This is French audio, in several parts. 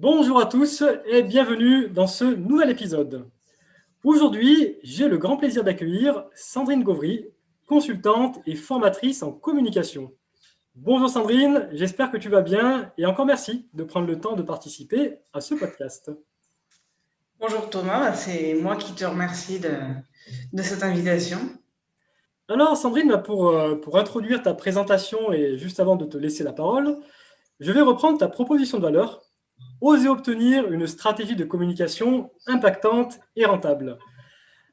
Bonjour à tous et bienvenue dans ce nouvel épisode. Aujourd'hui, j'ai le grand plaisir d'accueillir Sandrine Gauvry, consultante et formatrice en communication. Bonjour Sandrine, j'espère que tu vas bien et encore merci de prendre le temps de participer à ce podcast. Bonjour Thomas, c'est moi qui te remercie de cette invitation. Alors Sandrine, pour introduire ta présentation et juste avant de te laisser la parole, je vais reprendre ta proposition de valeur, oser obtenir une stratégie de communication impactante et rentable.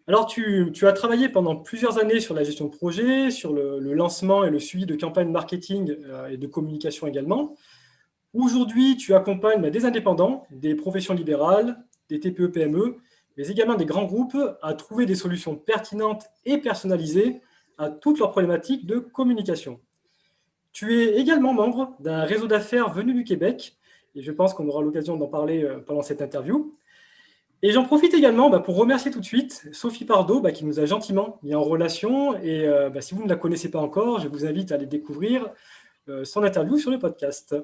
Alors, tu as travaillé pendant plusieurs années sur la gestion de projet, sur le lancement et le suivi de campagnes marketing et de communication également. Aujourd'hui, tu accompagnes des indépendants, des professions libérales, des TPE-PME, mais également des grands groupes à trouver des solutions pertinentes et personnalisées à toutes leurs problématiques de communication. Tu es également membre d'un réseau d'affaires venu du Québec, et je pense qu'on aura l'occasion d'en parler pendant cette interview. Et j'en profite également pour remercier tout de suite Sophie Pardo qui nous a gentiment mis en relation. Et si vous ne la connaissez pas encore, je vous invite à aller découvrir son interview sur le podcast.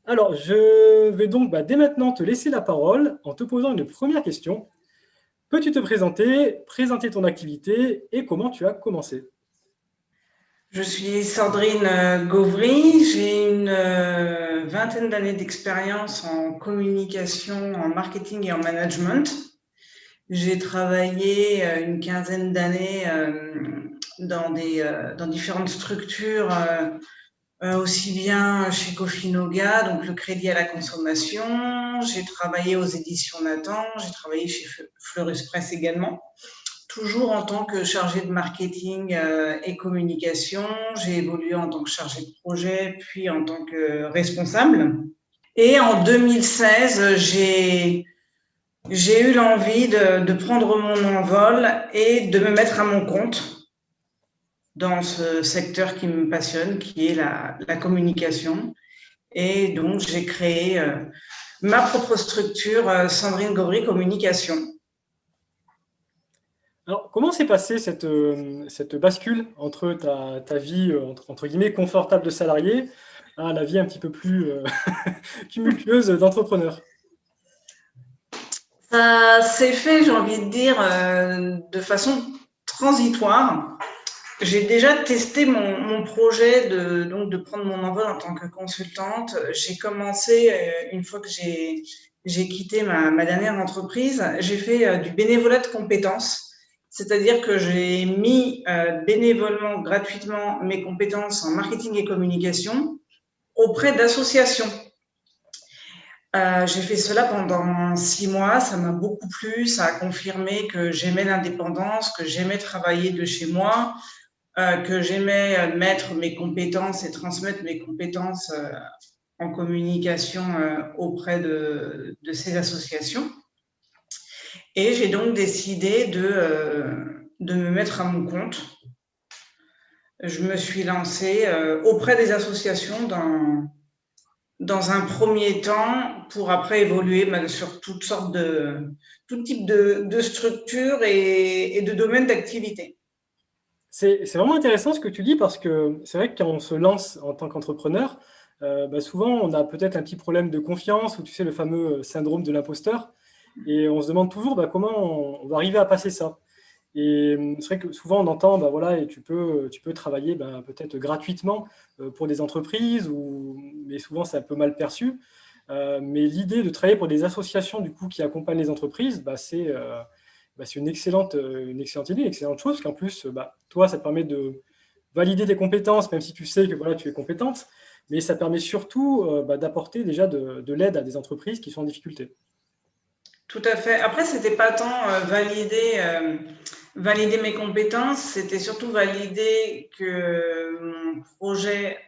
Alors, je vais donc dès maintenant te laisser la parole en te posant une première question. Peux-tu te présenter ton activité et comment tu as commencé? Je suis Sandrine Gauvry, j'ai une vingtaine d'années d'expérience en communication, en marketing et en management. J'ai travaillé une quinzaine d'années dans différentes structures, aussi bien chez Cofinoga, donc le crédit à la consommation. J'ai travaillé aux éditions Nathan, j'ai travaillé chez Fleurus Press également. Toujours en tant que chargée de marketing et communication. J'ai évolué en tant que chargée de projet, puis en tant que responsable. Et en 2016, j'ai eu l'envie de prendre mon envol et de me mettre à mon compte dans ce secteur qui me passionne, qui est la communication. Et donc, j'ai créé ma propre structure, Sandrine Gauvry Communication. Alors, comment s'est passée cette bascule entre ta vie, entre guillemets, confortable de salarié à la vie un petit peu plus tumultueuse d'entrepreneur? Ça s'est fait, j'ai envie de dire, de façon transitoire. J'ai déjà testé mon projet de prendre mon envol en tant que consultante. J'ai commencé, une fois que j'ai quitté ma dernière entreprise, j'ai fait du bénévolat de compétences. C'est-à-dire que j'ai mis bénévolement, gratuitement, mes compétences en marketing et communication auprès d'associations. J'ai fait cela pendant 6 mois, ça m'a beaucoup plu, ça a confirmé que j'aimais l'indépendance, que j'aimais travailler de chez moi, que j'aimais mettre mes compétences et transmettre mes compétences en communication auprès de ces associations. Et j'ai donc décidé de me mettre à mon compte. Je me suis lancée auprès des associations dans un premier temps pour après évoluer sur tout type de structures et de domaines d'activité. C'est vraiment intéressant ce que tu dis parce que c'est vrai que quand on se lance en tant qu'entrepreneur, souvent on a peut-être un petit problème de confiance ou tu sais le fameux syndrome de l'imposteur et on se demande toujours comment on va arriver à passer ça. Et c'est vrai que souvent on entend voilà et tu peux travailler peut-être gratuitement pour des entreprises mais souvent c'est un peu mal perçu. Mais l'idée de travailler pour des associations du coup qui accompagnent les entreprises, c'est une excellente idée, une excellente chose, qu'en plus, toi, ça te permet de valider tes compétences, même si tu sais que voilà, tu es compétente, mais ça permet surtout d'apporter déjà de l'aide à des entreprises qui sont en difficulté. Tout à fait. Après, c'était pas tant valider mes compétences, c'était surtout valider que mon projet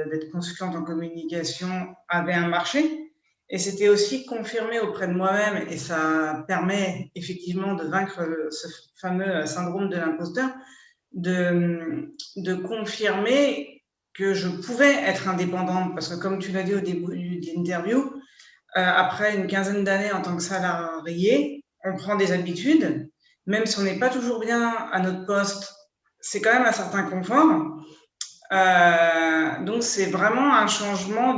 d'être consultante en communication avait un marché. Et c'était aussi confirmer auprès de moi-même, et ça permet effectivement de vaincre ce fameux syndrome de l'imposteur, de confirmer que je pouvais être indépendante. Parce que comme tu l'as dit au début de l'interview, après une quinzaine d'années en tant que salarié, on prend des habitudes, même si on n'est pas toujours bien à notre poste, c'est quand même un certain confort. Donc c'est vraiment un changement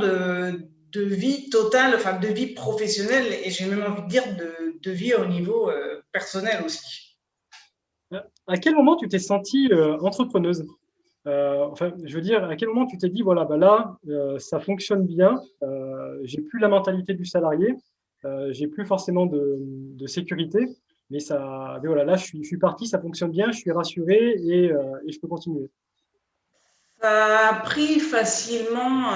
de vie totale, enfin de vie professionnelle et j'ai même envie de dire de vie au niveau personnel aussi. À quel moment tu t'es sentie entrepreneuse? Enfin, je veux dire, à quel moment tu t'es dit, voilà, bah là, ça fonctionne bien, j'ai plus la mentalité du salarié, j'ai plus forcément de sécurité, mais voilà, là, je suis parti, ça fonctionne bien, je suis rassuré et je peux continuer. Ça a pris facilement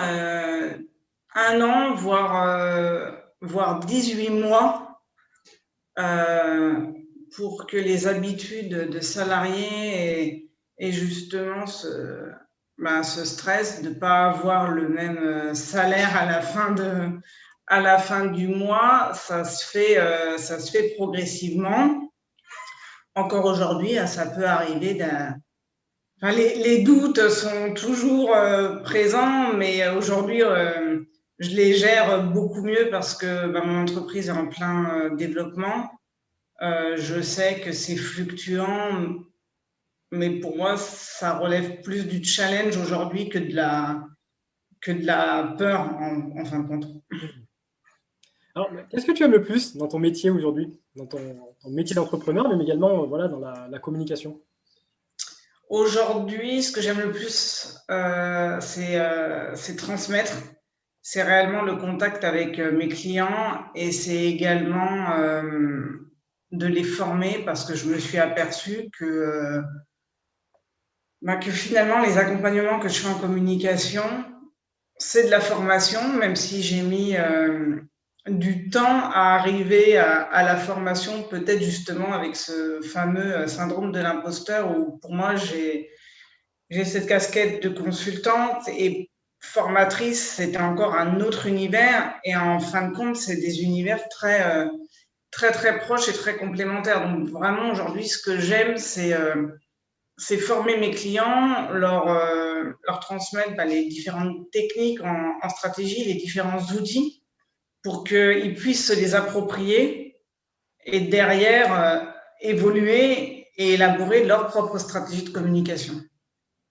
1 an, voire 18 mois euh, pour que les habitudes de salariés et justement ce stress de ne pas avoir le même salaire à la fin du mois, ça se fait progressivement. Encore aujourd'hui, ça peut arriver enfin, les doutes sont toujours présents, mais aujourd'hui, je les gère beaucoup mieux parce que mon entreprise est en plein développement. Je sais que c'est fluctuant, mais pour moi, ça relève plus du challenge aujourd'hui que de la peur en fin de compte. Alors, qu'est-ce que tu aimes le plus dans ton métier aujourd'hui, dans ton métier d'entrepreneur, mais également voilà, dans la communication? Aujourd'hui, ce que j'aime le plus, c'est transmettre. C'est réellement le contact avec mes clients et c'est également de les former parce que je me suis aperçue que finalement, les accompagnements que je fais en communication, c'est de la formation, même si j'ai mis du temps à arriver à la formation, peut-être justement avec ce fameux syndrome de l'imposteur où pour moi, j'ai cette casquette de consultante et formatrice, c'était encore un autre univers. Et en fin de compte, c'est des univers très, très proches et très complémentaires. Donc vraiment, aujourd'hui, ce que j'aime, c'est former mes clients, leur transmettre les différentes techniques en stratégie, les différents outils pour qu'ils puissent se les approprier et derrière évoluer et élaborer leur propre stratégie de communication.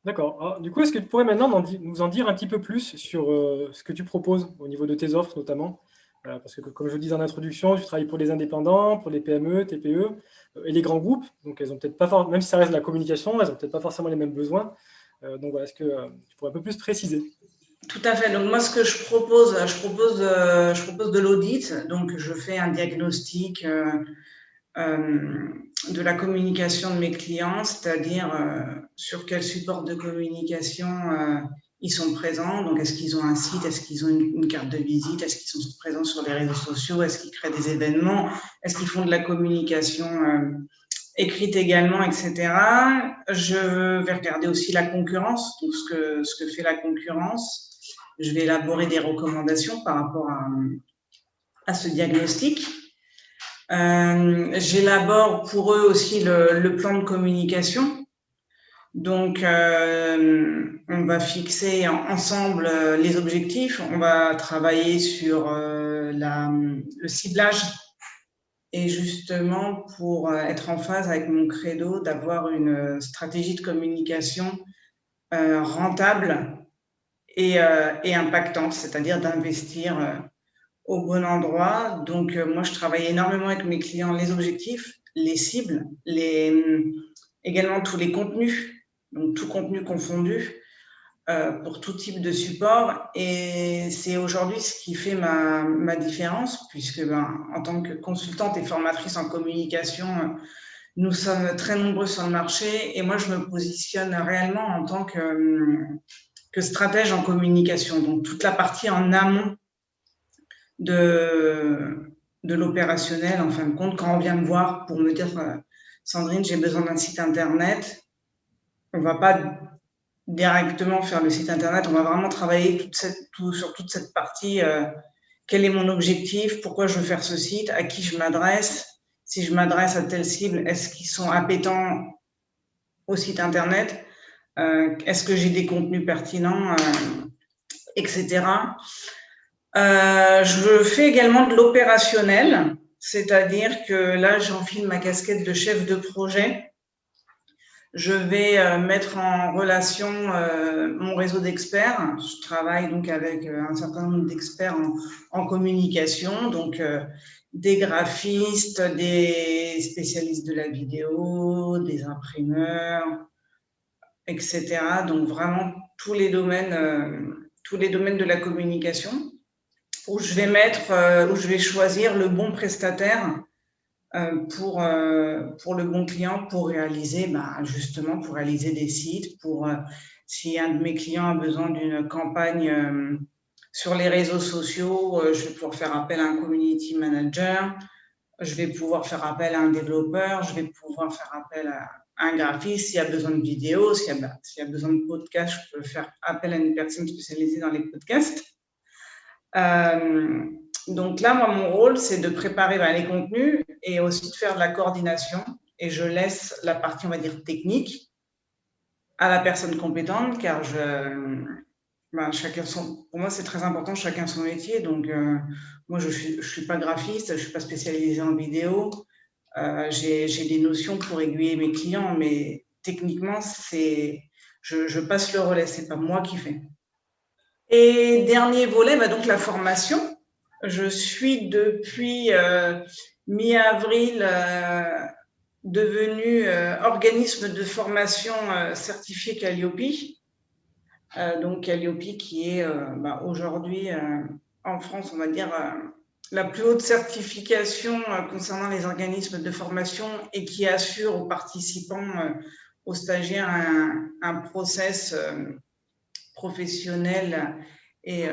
D'accord. Alors, du coup, est-ce que tu pourrais maintenant nous en dire un petit peu plus sur ce que tu proposes au niveau de tes offres notamment? Parce que comme je le disais en introduction, tu travailles pour les indépendants, pour les PME, TPE et les grands groupes. Donc, elles ont peut-être pas même si ça reste de la communication, elles n'ont peut-être pas forcément les mêmes besoins. Donc, voilà, est-ce que tu pourrais un peu plus préciser? Tout à fait. Donc moi, ce que je propose de l'audit. Donc je fais un diagnostic de la communication de mes clients, c'est-à-dire sur quel support de communication ils sont présents. Donc est-ce qu'ils ont un site, est-ce qu'ils ont une carte de visite, est-ce qu'ils sont présents sur les réseaux sociaux, est-ce qu'ils créent des événements, est-ce qu'ils font de la communication écrite également, etc. Je vais regarder aussi la concurrence, donc ce que fait la concurrence. Je vais élaborer des recommandations par rapport à ce diagnostic. J'élabore pour eux aussi le plan de communication. Donc, on va fixer ensemble les objectifs. On va travailler sur le ciblage et justement pour être en phase avec mon credo d'avoir une stratégie de communication rentable et impactante, c'est-à-dire d'investir au bon endroit. Donc, moi, je travaille énormément avec mes clients, les objectifs, les cibles, également tous les contenus, donc tout contenu confondu pour tout type de support. Et c'est aujourd'hui ce qui fait ma différence, puisque en tant que consultante et formatrice en communication, nous sommes très nombreux sur le marché et moi, je me positionne réellement en tant que stratège en communication. Donc, toute la partie en amont de l'opérationnel, en fin de compte, quand on vient me voir pour me dire Sandrine, j'ai besoin d'un site internet, on ne va pas directement faire le site internet, on va vraiment travailler sur toute cette partie. Quel est mon objectif? Pourquoi je veux faire ce site? À qui je m'adresse? Si je m'adresse à telle cible, est-ce qu'ils sont appétents au site internet? Est-ce que j'ai des contenus pertinents, etc. Je fais également de l'opérationnel, c'est-à-dire que là, j'enfile ma casquette de chef de projet. Je vais mettre en relation mon réseau d'experts. Je travaille donc avec un certain nombre d'experts en communication, donc des graphistes, des spécialistes de la vidéo, des imprimeurs, etc. Donc vraiment tous les domaines de la communication où je vais choisir le bon prestataire pour le bon client pour réaliser, justement, pour réaliser des sites, si un de mes clients a besoin d'une campagne sur les réseaux sociaux, je vais pouvoir faire appel à un community manager, je vais pouvoir faire appel à un développeur, je vais pouvoir faire appel à un graphiste. S'il y a besoin de vidéos, s'il y a besoin de podcasts, je peux faire appel à une personne spécialisée dans les podcasts. Donc là, moi, mon rôle, c'est de préparer les contenus et aussi de faire de la coordination. Et je laisse la partie, on va dire, technique à la personne compétente, car pour moi, c'est très important, chacun son métier. Donc, moi, je suis pas graphiste, je suis pas spécialisée en vidéo. J'ai des notions pour aiguiller mes clients, mais techniquement, je passe le relais, c'est pas moi qui fais. Et dernier volet, donc la formation. Je suis depuis mi-avril devenu organisme de formation certifié Calliope. Donc Calliope qui est aujourd'hui en France, on va dire, la plus haute certification concernant les organismes de formation et qui assure aux participants, aux stagiaires, un process professionnel et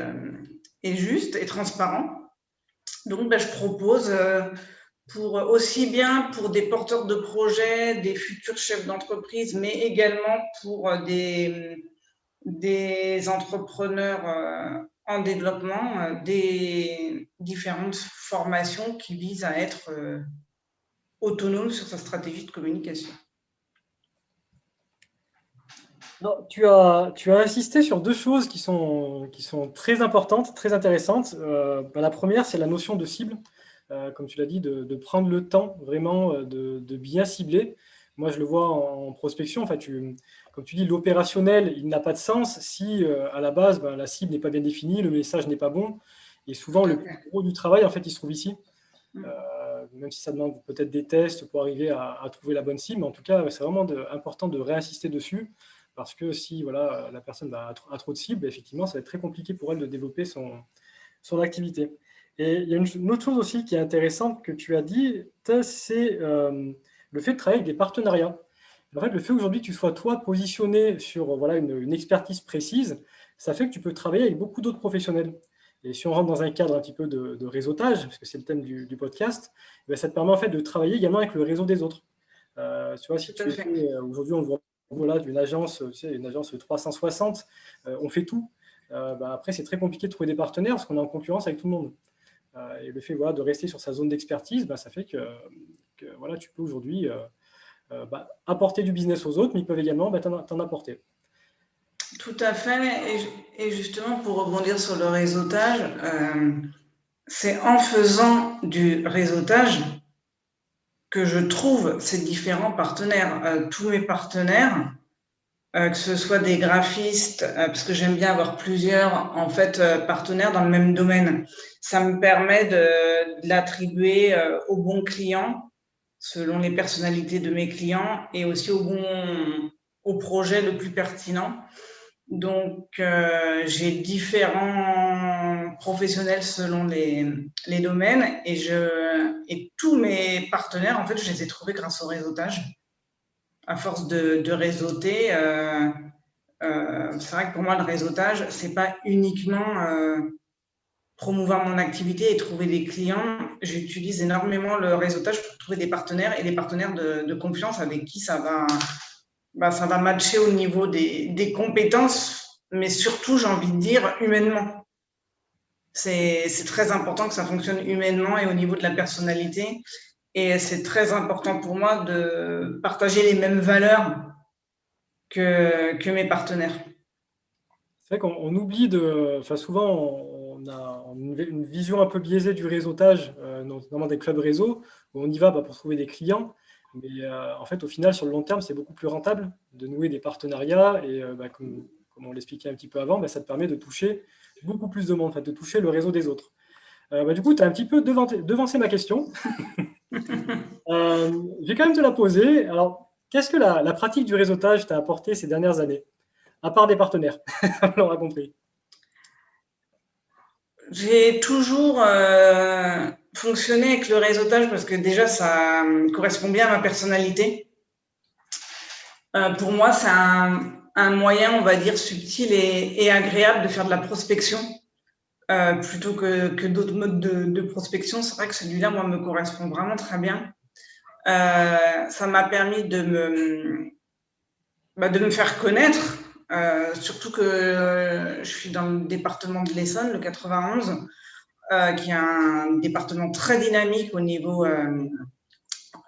juste et transparent. Donc, je propose aussi bien pour des porteurs de projets, des futurs chefs d'entreprise, mais également pour des entrepreneurs en développement, des différentes formations qui visent à être autonome sur sa stratégie de communication. Non, tu as insisté sur deux choses qui sont très importantes, très intéressantes. La première, c'est la notion de cible. Comme tu l'as dit, de prendre le temps vraiment de bien cibler. Moi, je le vois en prospection. Enfin, comme tu dis, l'opérationnel, il n'a pas de sens si à la base, la cible n'est pas bien définie, le message n'est pas bon. Et souvent, le plus gros du travail, en fait, il se trouve ici. Même si ça demande peut-être des tests pour arriver à trouver la bonne cible. Mais en tout cas, c'est vraiment important de réinsister dessus. Parce que si la personne a trop de cibles, effectivement, ça va être très compliqué pour elle de développer son activité. Et il y a une autre chose aussi qui est intéressante que tu as dit, c'est le fait de travailler avec des partenariats. En fait, le fait aujourd'hui que tu sois toi positionné sur une expertise précise, ça fait que tu peux travailler avec beaucoup d'autres professionnels. Et si on rentre dans un cadre un petit peu de réseautage, parce que c'est le thème du podcast, ça te permet en fait de travailler également avec le réseau des autres. Tu vois, si tu étais aujourd'hui, on voit d'une agence, une agence 360, on fait tout. Après, c'est très compliqué de trouver des partenaires parce qu'on est en concurrence avec tout le monde. Et le fait de rester sur sa zone d'expertise, ça fait que tu peux aujourd'hui apporter du business aux autres, mais ils peuvent également t'en apporter. Tout à fait. Et justement, pour rebondir sur le réseautage, c'est en faisant du réseautage que je trouve ces différents partenaires. Tous mes partenaires, que ce soit des graphistes, parce que j'aime bien avoir plusieurs partenaires dans le même domaine. Ça me permet de l'attribuer au bon client, selon les personnalités de mes clients, et aussi au projet le plus pertinent. Donc, j'ai différents professionnels selon les domaines et tous mes partenaires, en fait, je les ai trouvés grâce au réseautage. À force de réseauter, c'est vrai que pour moi, le réseautage, c'est pas uniquement promouvoir mon activité et trouver des clients. J'utilise énormément le réseautage pour trouver des partenaires et des partenaires de confiance avec qui ça va matcher au niveau des compétences, mais surtout, j'ai envie de dire, humainement. C'est très important que ça fonctionne humainement et au niveau de la personnalité. Et c'est très important pour moi de partager les mêmes valeurs que mes partenaires. C'est vrai qu'on oublie souvent, on a une vision un peu biaisée du réseautage, notamment des clubs réseaux, où on y va pour trouver des clients. Mais en fait, au final, sur le long terme, c'est beaucoup plus rentable de nouer des partenariats. Et comme on l'expliquait un petit peu avant, ça te permet de toucher beaucoup plus de monde, en fait, de toucher le réseau des autres. Du coup, tu as un petit peu devancé ma question. Je vais quand même te la poser. Alors, qu'est-ce que la pratique du réseautage t'a apporté ces dernières années, à part des partenaires? On l'aura compris. J'ai toujours fonctionné avec le réseautage parce que déjà, ça correspond bien à ma personnalité. Pour moi, c'est un moyen, on va dire, subtil et agréable de faire de la prospection plutôt que d'autres modes de prospection. C'est vrai que celui-là, moi, me correspond vraiment très bien. Ça m'a permis de me faire connaître, surtout que je suis dans le département de l'Essonne, le 91, qui est un département très dynamique au niveau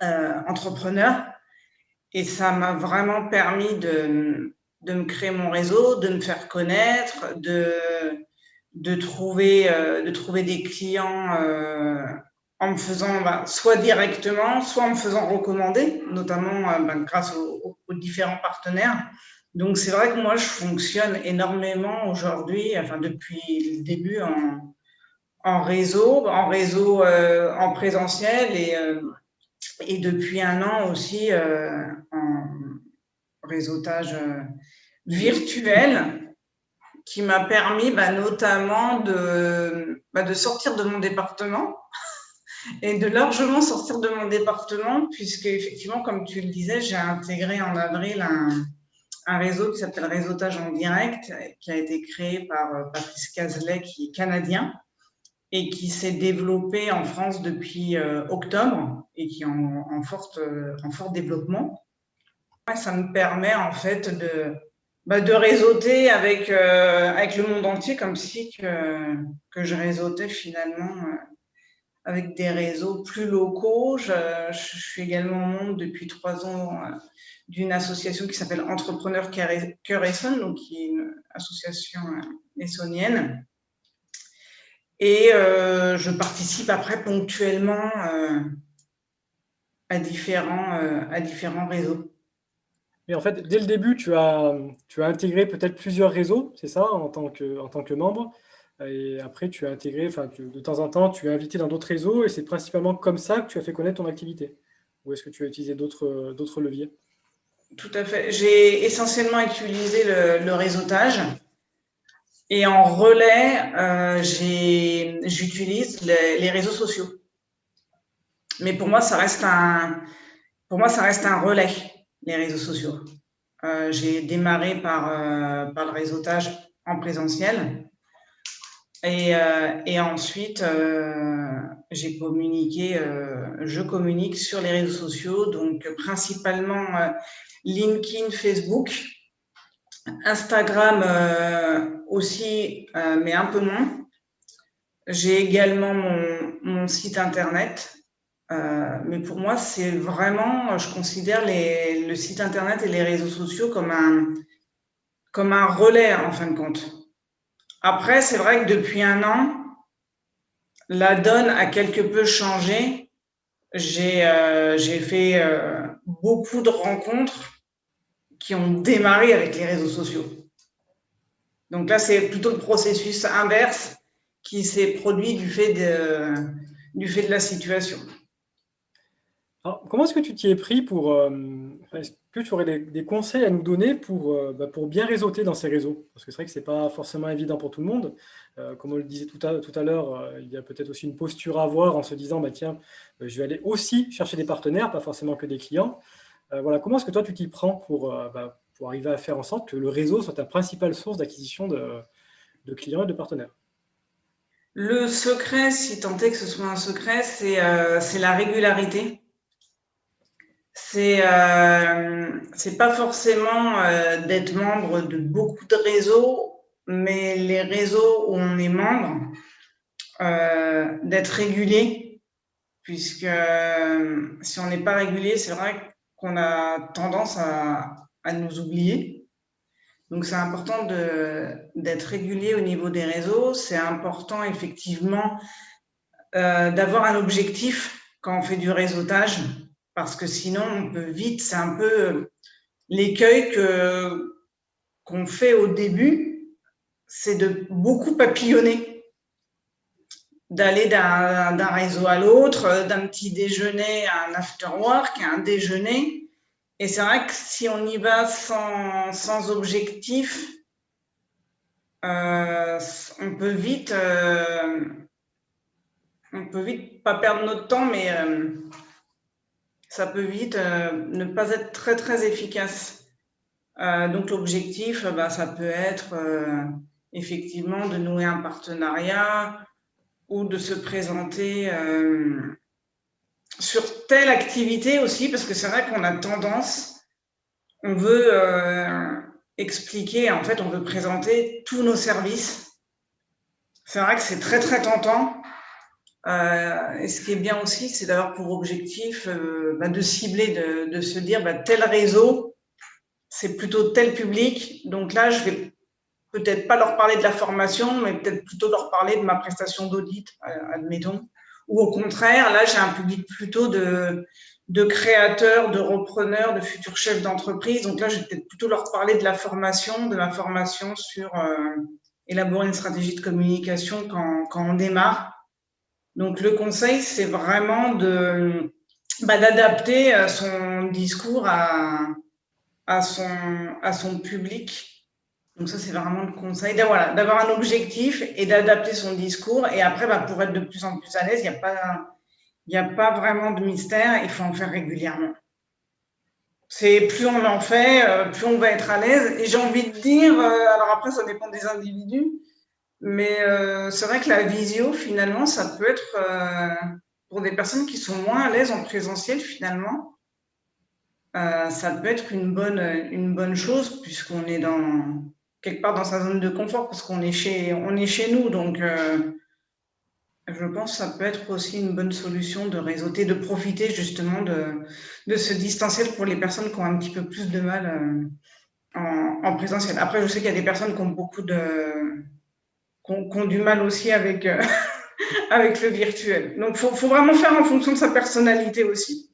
entrepreneur. Et ça m'a vraiment permis de me créer mon réseau, de me faire connaître, de trouver des clients en me faisant soit directement, soit en me faisant recommander, notamment grâce aux différents partenaires. Donc, c'est vrai que moi, je fonctionne énormément aujourd'hui, enfin depuis le début, en réseau, en présentiel et depuis un an aussi en réseautage virtuel qui m'a permis notamment de sortir de mon département et de largement sortir de mon département puisque effectivement, comme tu le disais, j'ai intégré en avril un réseau qui s'appelle Réseautage en direct, qui a été créé par Patrice Cazelet, qui est canadien et qui s'est développé en France depuis octobre et qui est en fort développement. Ça me permet en fait de réseauter avec le monde entier comme si que je réseautais finalement avec des réseaux plus locaux. Je suis également membre depuis 3 ans d'une association qui s'appelle Entrepreneurs Cœur Essonne, donc qui est une association essonnienne. Et je participe après ponctuellement à différents réseaux. Et en fait, dès le début, tu as intégré peut-être plusieurs réseaux, c'est ça, en tant que membre. Et après, tu as intégré, de temps en temps, tu es invité dans d'autres réseaux et c'est principalement comme ça que tu as fait connaître ton activité. Ou est-ce que tu as utilisé d'autres leviers? Tout à fait. J'ai essentiellement utilisé le réseautage. Et en relais, j'utilise les réseaux sociaux. Mais pour moi, ça reste un relais, les réseaux sociaux. J'ai démarré par le réseautage en présentiel. Et ensuite, je communique sur les réseaux sociaux, donc principalement LinkedIn, Facebook, Instagram aussi, mais un peu moins. J'ai également mon site internet, mais pour moi, c'est vraiment, je considère le site internet et les réseaux sociaux comme un relais en fin de compte. Après, c'est vrai que depuis un an, la donne a quelque peu changé. J'ai fait beaucoup de rencontres qui ont démarré avec les réseaux sociaux. Donc là, c'est plutôt le processus inverse qui s'est produit du fait de la situation. Alors, comment est-ce que tu t'y es pris est-ce que tu aurais des conseils à nous donner pour bien réseauter dans ces réseaux? Parce que c'est vrai que ce n'est pas forcément évident pour tout le monde. Comme on le disait tout à l'heure, il y a peut-être aussi une posture à avoir en se disant, tiens, je vais aller aussi chercher des partenaires, pas forcément que des clients. Voilà, comment est-ce que toi, tu t'y prends pour arriver à faire en sorte que le réseau soit ta principale source d'acquisition de clients et de partenaires? Le secret, si tant est que ce soit un secret, c'est la régularité. C'est pas forcément d'être membre de beaucoup de réseaux, mais les réseaux où on est membre, d'être régulier, puisque si on n'est pas régulier, c'est vrai qu'on a tendance à nous oublier. Donc c'est important d'être régulier au niveau des réseaux. C'est important effectivement d'avoir un objectif quand on fait du réseautage. parce que sinon, on peut vite, c'est un peu l'écueil qu'on fait au début, c'est de beaucoup papillonner, d'aller d'un réseau à l'autre, d'un petit déjeuner à un after work, à un déjeuner. Et c'est vrai que si on y va sans objectif, on peut vite pas perdre notre temps, mais ça peut vite ne pas être très très efficace. Donc l'objectif, ça peut être effectivement de nouer un partenariat ou de se présenter sur telle activité aussi, parce que c'est vrai qu'on a tendance, on veut expliquer, en fait, on veut présenter tous nos services. C'est vrai que c'est très très tentant. Et ce qui est bien aussi, c'est d'avoir pour objectif de cibler, de se dire tel réseau, c'est plutôt tel public. Donc là, je vais peut-être pas leur parler de la formation, mais peut-être plutôt leur parler de ma prestation d'audit, admettons. Ou au contraire, là, j'ai un public plutôt de créateurs, de repreneurs, de futurs chefs d'entreprise. Donc là, je vais peut-être plutôt leur parler de la formation, de ma formation sur élaborer une stratégie de communication quand on démarre. Donc le conseil, c'est vraiment d'adapter son discours à son public. Donc ça, c'est vraiment le conseil, d'avoir un objectif et d'adapter son discours. Et après, pour être de plus en plus à l'aise, il n'y a pas vraiment de mystère, il faut en faire régulièrement. C'est plus on en fait, plus on va être à l'aise. Et j'ai envie de dire, alors après, ça dépend des individus, mais c'est vrai que la visio, finalement, ça peut être pour des personnes qui sont moins à l'aise en présentiel, finalement, ça peut être une bonne chose puisqu'on est quelque part dans sa zone de confort parce qu'on est chez nous. Donc, je pense que ça peut être aussi une bonne solution de réseauter, de profiter justement de ce distanciel pour les personnes qui ont un petit peu plus de mal en présentiel. Après, je sais qu'il y a des personnes qui ont qui ont du mal aussi avec, avec le virtuel. Donc, faut vraiment faire en fonction de sa personnalité aussi.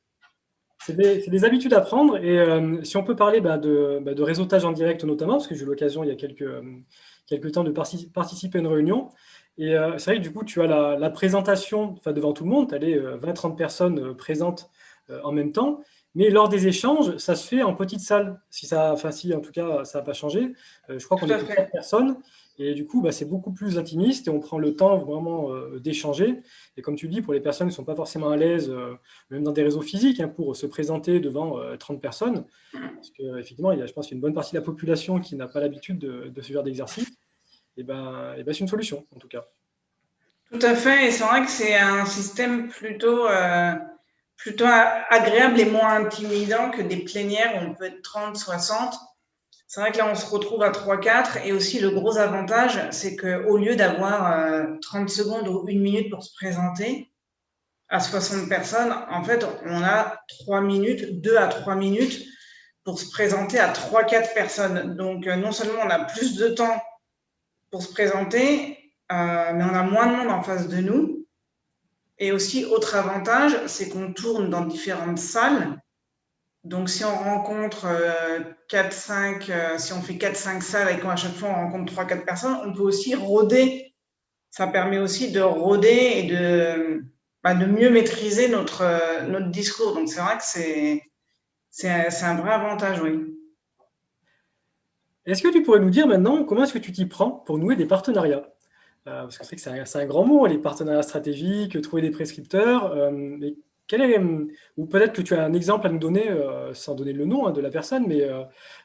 C'est des habitudes à prendre. Et si on peut parler de réseautage en direct notamment, parce que j'ai eu l'occasion il y a quelques temps de participer à une réunion. Et c'est vrai que du coup, tu as la présentation devant tout le monde, tu as les 20-30 personnes présentes en même temps. Mais lors des échanges, ça se fait en petite salle. Si en tout cas, ça n'a pas changé. Je crois qu'on Tout est à que fait. 4 personnes. Et du coup, c'est beaucoup plus intimiste et on prend le temps vraiment d'échanger. Et comme tu dis, pour les personnes qui ne sont pas forcément à l'aise, même dans des réseaux physiques, pour se présenter devant 30 personnes, parce qu'effectivement, je pense qu'il y a une bonne partie de la population qui n'a pas l'habitude de ce genre d'exercice, et c'est une solution, en tout cas. Tout à fait, et c'est vrai que c'est un système plutôt agréable et moins intimidant que des plénières où on peut être 30, 60. C'est vrai que là, on se retrouve à 3-4 et aussi le gros avantage, c'est qu'au lieu d'avoir 30 secondes ou 1 minute pour se présenter à 60 personnes, en fait, on a 3 minutes, 2 à 3 minutes pour se présenter à 3-4 personnes. Donc, non seulement on a plus de temps pour se présenter, mais on a moins de monde en face de nous. Et aussi, autre avantage, c'est qu'on tourne dans différentes salles. Donc, si on rencontre 4-5, si on fait 4-5 salles et qu'à chaque fois on rencontre 3-4 personnes, on peut aussi rôder. Ça permet aussi de rôder et de mieux maîtriser notre discours. Donc, c'est vrai que c'est un vrai avantage, oui. Est-ce que tu pourrais nous dire maintenant comment est-ce que tu t'y prends pour nouer des partenariats? Parce que c'est vrai que c'est un grand mot, les partenariats stratégiques, trouver des prescripteurs. Mais ou peut-être que tu as un exemple à nous donner, sans donner le nom de la personne, mais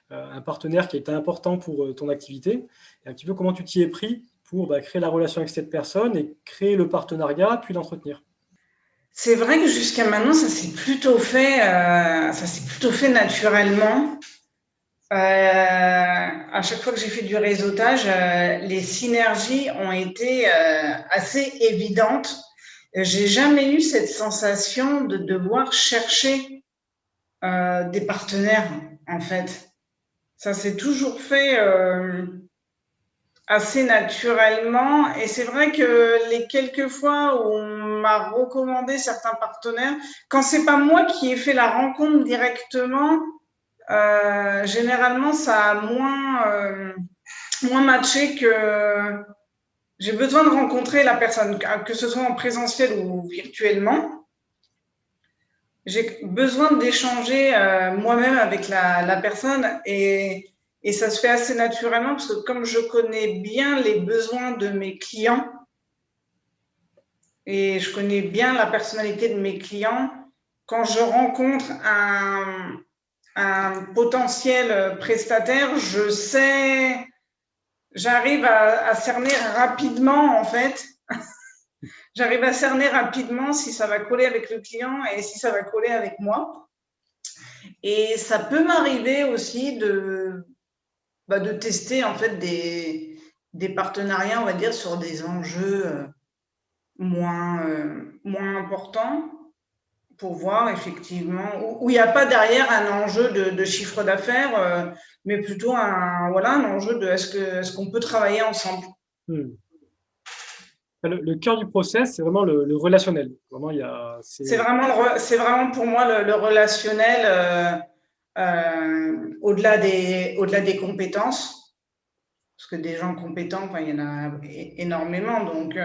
un partenaire qui a été important pour ton activité, et un petit peu comment tu t'y es pris pour créer la relation avec cette personne et créer le partenariat, puis l'entretenir. C'est vrai que jusqu'à maintenant, ça s'est plutôt fait naturellement. À chaque fois que j'ai fait du réseautage, les synergies ont été assez évidentes. J'ai jamais eu cette sensation de devoir chercher des partenaires, en fait. Ça s'est toujours fait assez naturellement. Et c'est vrai que les quelques fois où on m'a recommandé certains partenaires, quand c'est pas moi qui ai fait la rencontre directement, généralement ça a moins matché que j'ai besoin de rencontrer la personne, que ce soit en présentiel ou virtuellement. J'ai besoin d'échanger moi-même avec la personne et ça se fait assez naturellement parce que comme je connais bien les besoins de mes clients et je connais bien la personnalité de mes clients, quand je rencontre un potentiel prestataire, j'arrive à cerner rapidement en fait. J'arrive à cerner rapidement si ça va coller avec le client et si ça va coller avec moi. Et ça peut m'arriver aussi de tester en fait des partenariats, on va dire, sur des enjeux moins importants pour voir effectivement où il n'y a pas derrière un enjeu de chiffre d'affaires, mais plutôt un enjeu de est-ce qu'on peut travailler ensemble. Hmm. Le cœur du process, c'est vraiment le relationnel. Vraiment, C'est vraiment pour moi le relationnel au-delà des compétences, parce que des gens compétents, enfin, il y en a énormément, donc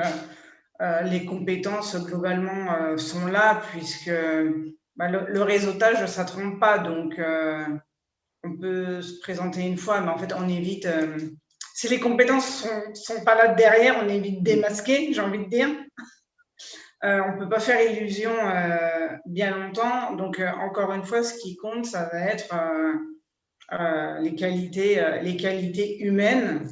les compétences globalement sont là puisque le réseautage, ça ne trompe pas, donc on peut se présenter une fois, mais en fait on évite, si les compétences sont pas là derrière, on évite démasquer, j'ai envie de dire. On ne peut pas faire illusion bien longtemps. Donc, encore une fois, ce qui compte, ça va être les qualités humaines.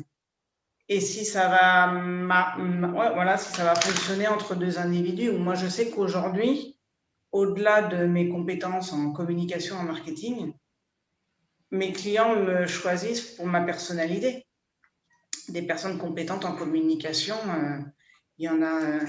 Et si ça va, ouais, voilà, si ça va fonctionner entre deux individus. Moi, je sais qu'aujourd'hui, au-delà de mes compétences en communication, en marketing, mes clients me choisissent pour ma personnalité. Des personnes compétentes en communication, il y en a.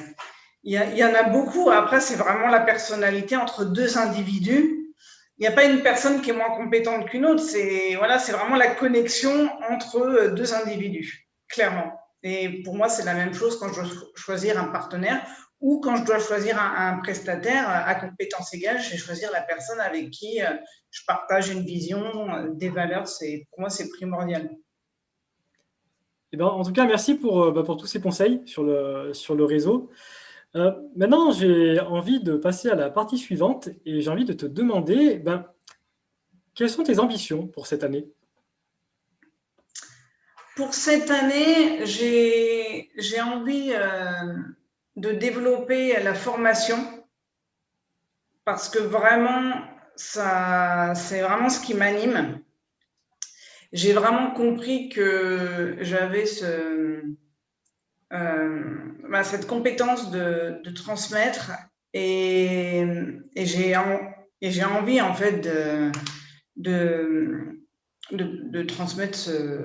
Il y en a beaucoup. Après, c'est vraiment la personnalité entre deux individus. Il n'y a pas une personne qui est moins compétente qu'une autre. C'est vraiment la connexion entre deux individus, clairement. Et pour moi, c'est la même chose quand je dois choisir un partenaire ou quand je dois choisir un prestataire à compétences égales. Je vais choisir la personne avec qui je partage une vision, des valeurs. Pour moi, c'est primordial. eh ben, en tout cas, merci pour tous ces conseils sur le réseau. Maintenant, j'ai envie de passer à la partie suivante et j'ai envie de te demander quelles sont tes ambitions pour cette année? Pour cette année, j'ai envie de développer la formation parce que vraiment, c'est vraiment ce qui m'anime. J'ai vraiment compris que j'avais cette compétence de transmettre et, et j'ai envie en fait de, de transmettre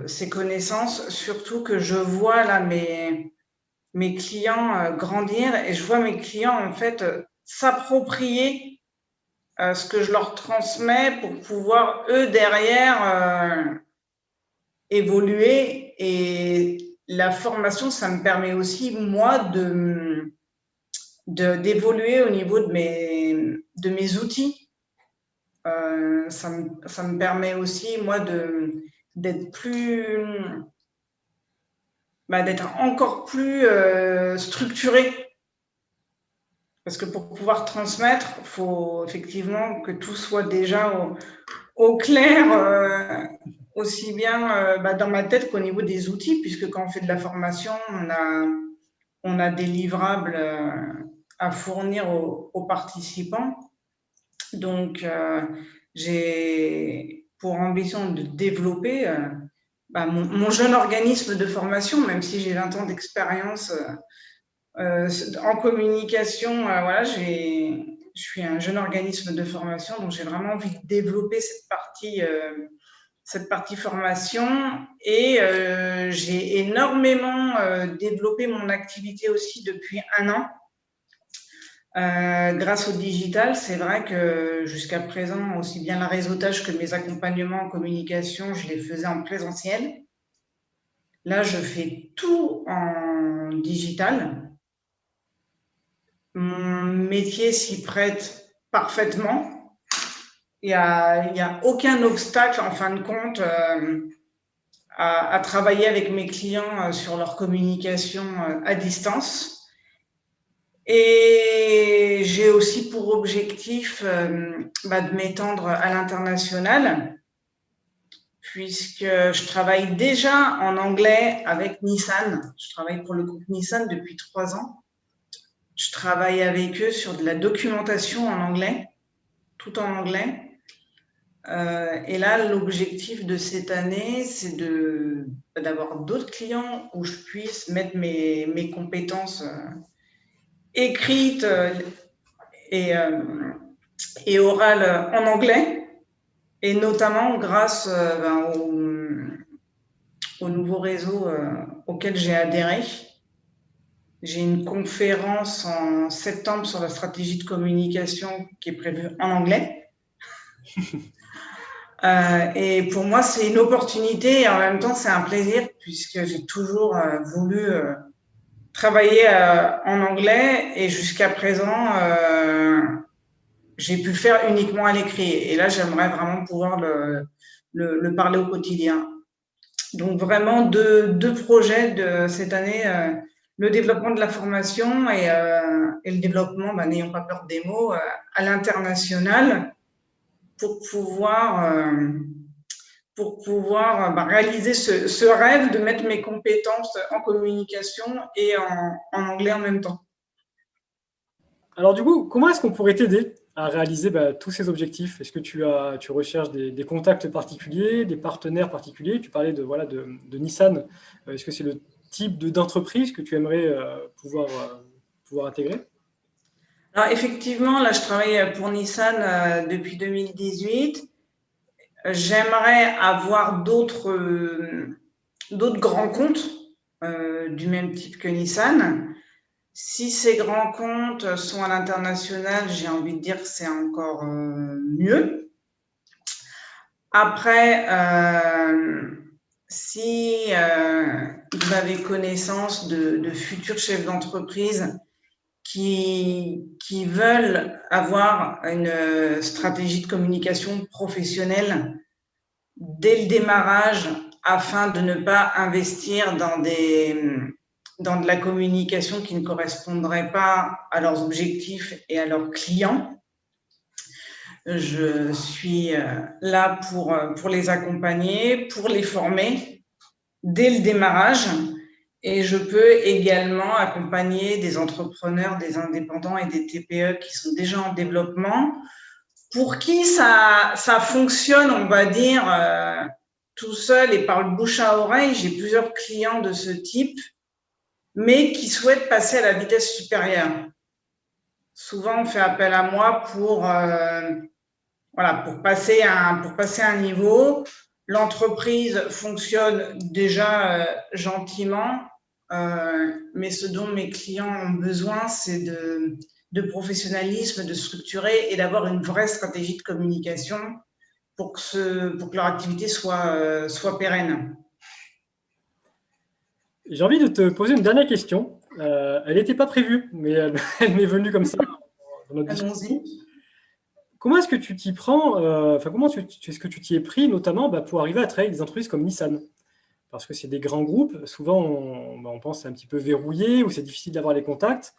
ces connaissances, surtout que je vois là mes clients grandir et je vois mes clients en fait s'approprier ce que je leur transmets pour pouvoir eux derrière évoluer. Et la formation, ça me permet aussi moi d'évoluer au niveau de mes outils. Ça me permet aussi moi d'être d'être encore plus structuré. Parce que pour pouvoir transmettre, il faut effectivement que tout soit déjà au clair, aussi bien dans ma tête qu'au niveau des outils, puisque quand on fait de la formation, on a des livrables à fournir aux participants. Donc, j'ai pour ambition de développer mon jeune organisme de formation, même si j'ai 20 ans d'expérience en communication. Je suis un jeune organisme de formation, donc j'ai vraiment envie de développer cette partie formation et j'ai énormément développé mon activité aussi depuis un an. Grâce au digital, c'est vrai que jusqu'à présent, aussi bien le réseautage que mes accompagnements en communication, je les faisais en présentiel. Là, je fais tout en digital. Mon métier s'y prête parfaitement. Il y a aucun obstacle, en fin de compte, à travailler avec mes clients sur leur communication à distance. Et j'ai aussi pour objectif de m'étendre à l'international, puisque je travaille déjà en anglais avec Nissan. Je travaille pour le groupe Nissan depuis 3 ans. Je travaille avec eux sur de la documentation en anglais, tout en anglais. Et là, l'objectif de cette année, c'est d'avoir d'autres clients où je puisse mettre mes compétences écrites et, et orales en anglais, et notamment grâce au nouveau réseau auquel j'ai adhéré. J'ai une conférence en septembre sur la stratégie de communication qui est prévue en anglais. Et pour moi, c'est une opportunité et en même temps, c'est un plaisir puisque j'ai toujours voulu travailler en anglais et jusqu'à présent, j'ai pu le faire uniquement à l'écrit. Et là, j'aimerais vraiment pouvoir le parler au quotidien. Donc, vraiment, deux projets de cette année, le développement de la formation et le développement, n'ayons pas peur des mots, à l'international pour pouvoir réaliser ce rêve de mettre mes compétences en communication et en anglais en même temps. Alors du coup, comment est-ce qu'on pourrait t'aider à réaliser tous ces objectifs? Est-ce que tu recherches des contacts particuliers, des partenaires particuliers? Tu parlais de Nissan. Est-ce que c'est le type d'entreprise que tu aimerais pouvoir intégrer? Alors effectivement, là, je travaille pour Nissan depuis 2018. J'aimerais avoir d'autres grands comptes du même type que Nissan. Si ces grands comptes sont à l'international, j'ai envie de dire que c'est encore mieux. Après, si vous avez connaissance de futurs chefs d'entreprise qui veulent avoir une stratégie de communication professionnelle dès le démarrage afin de ne pas investir dans de la communication qui ne correspondrait pas à leurs objectifs et à leurs clients. Je suis là pour les accompagner, pour les former dès le démarrage. Et je peux également accompagner des entrepreneurs, des indépendants et des TPE qui sont déjà en développement, pour qui ça fonctionne, on va dire, tout seul et par le bouche à oreille. J'ai plusieurs clients de ce type, mais qui souhaitent passer à la vitesse supérieure. Souvent, on fait appel à moi pour passer à un niveau. L'entreprise fonctionne déjà gentiment, mais ce dont mes clients ont besoin, c'est de professionnalisme, de structurer et d'avoir une vraie stratégie de communication pour que leur activité soit pérenne. J'ai envie de te poser une dernière question. Elle n'était pas prévue, mais elle m'est venue comme ça dans notre discussion. Comment est-ce que tu t'y prends comment est-ce que tu t'y es pris, notamment pour arriver à travailler avec des entreprises comme Nissan? Parce que c'est des grands groupes. Souvent, on pense que c'est un petit peu verrouillé ou c'est difficile d'avoir les contacts.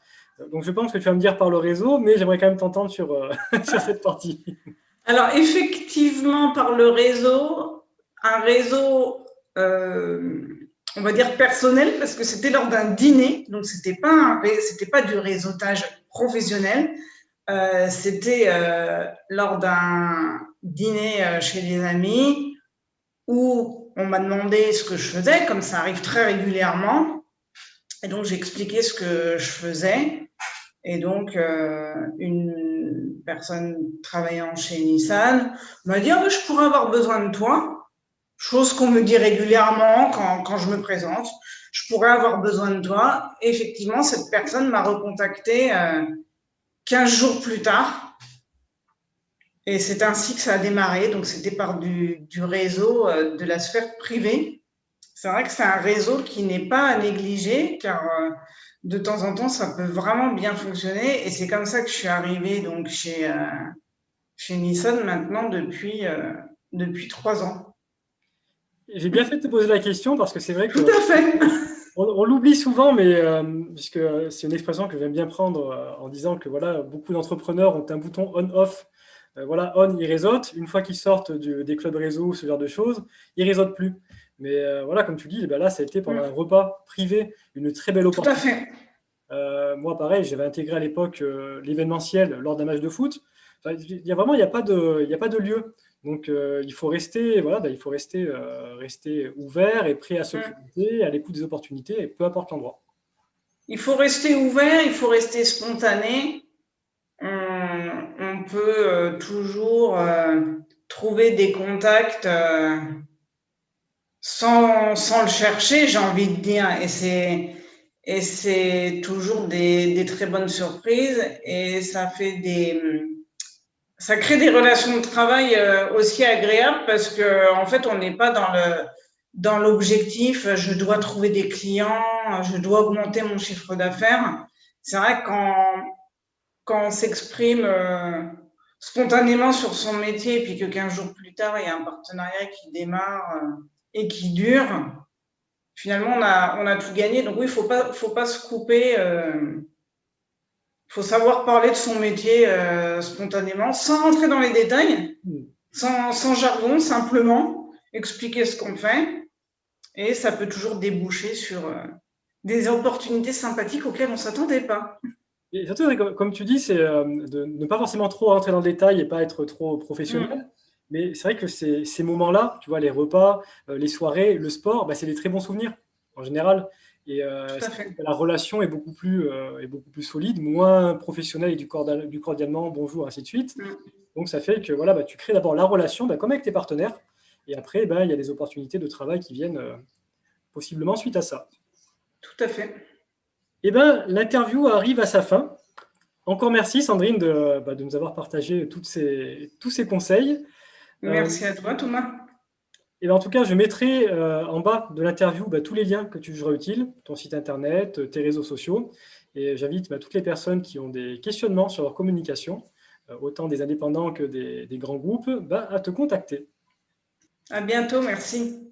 Donc, je pense que tu vas me dire par le réseau, mais j'aimerais quand même t'entendre sur cette partie. Alors, effectivement, par le réseau, un réseau, on va dire personnel, parce que c'était lors d'un dîner, donc c'était pas du réseautage professionnel. C'était lors d'un dîner chez des amis où on m'a demandé ce que je faisais, comme ça arrive très régulièrement. Et donc, j'ai expliqué ce que je faisais. Et donc, une personne travaillant chez Nissan m'a dit « Je pourrais avoir besoin de toi », chose qu'on me dit régulièrement quand je me présente. « Je pourrais avoir besoin de toi ». Et effectivement, cette personne m'a recontacté 15 jours plus tard. Et c'est ainsi que ça a démarré. Donc, c'était par du réseau de la sphère privée. C'est vrai que c'est un réseau qui n'est pas à négliger, car de temps en temps, ça peut vraiment bien fonctionner. Et c'est comme ça que je suis arrivée donc chez Nissan maintenant depuis 3 ans. J'ai bien fait de te poser la question parce que c'est vrai Tout qu'on à fait. on l'oublie souvent, mais puisque c'est une expression que j'aime bien prendre en disant que voilà, beaucoup d'entrepreneurs ont un bouton on-off. Voilà, on, ils réseautent. Une fois qu'ils sortent des clubs réseau, ce genre de choses, ils réseautent plus. Mais voilà, comme tu dis, eh ben là, ça a été pendant un repas privé une très belle Tout à opportunité. fait. Moi, pareil, j'avais intégré à l'époque l'événementiel lors d'un match de foot. Enfin, il y a vraiment, il y a pas de lieu. Donc, il faut rester, voilà, il faut rester ouvert et prêt à s'occuper, à l'écoute des opportunités, et peu importe l'endroit. Il faut rester ouvert, il faut rester spontané. On peut toujours trouver des contacts sans le chercher, j'ai envie de dire. Et c'est toujours des très bonnes surprises. Et ça crée des relations de travail aussi agréables parce que en fait, on n'est pas dans l'objectif, je dois trouver des clients, je dois augmenter mon chiffre d'affaires. C'est vrai que quand on s'exprime spontanément sur son métier et puis que 15 jours plus tard, il y a un partenariat qui démarre et qui dure, finalement, on a tout gagné. Donc oui, faut pas se couper. Faut savoir parler de son métier spontanément, sans rentrer dans les détails, Hmm. sans jargon, simplement expliquer ce qu'on fait. Et ça peut toujours déboucher sur des opportunités sympathiques auxquelles on ne s'attendait pas. Et surtout, comme tu dis, c'est de ne pas forcément trop rentrer dans le détail et pas être trop Mmh, professionnel. Mais c'est vrai que ces moments-là, tu vois, les repas, les soirées, le sport, bah, c'est des très bons souvenirs en général. Et tout à ce qui fait fait. que la relation est beaucoup plus solide, moins professionnelle et du cordialement, bonjour, ainsi de suite. Mmh, Donc ça fait que voilà, bah, tu crées d'abord la relation, bah, comme avec tes partenaires. Et après, bah, il y a des opportunités de travail qui viennent possiblement suite à ça. tout à fait. Et ben, l'interview arrive à sa fin. Encore merci Sandrine de nous avoir partagé tous ces conseils. Euh, Merci à toi, Thomas. et ben, en tout cas, je mettrai en bas de l'interview tous les liens que tu jugeras utiles, ton site internet, tes réseaux sociaux. Et j'invite toutes les personnes qui ont des questionnements sur leur communication, autant des indépendants que des grands groupes, à te contacter. À bientôt, merci.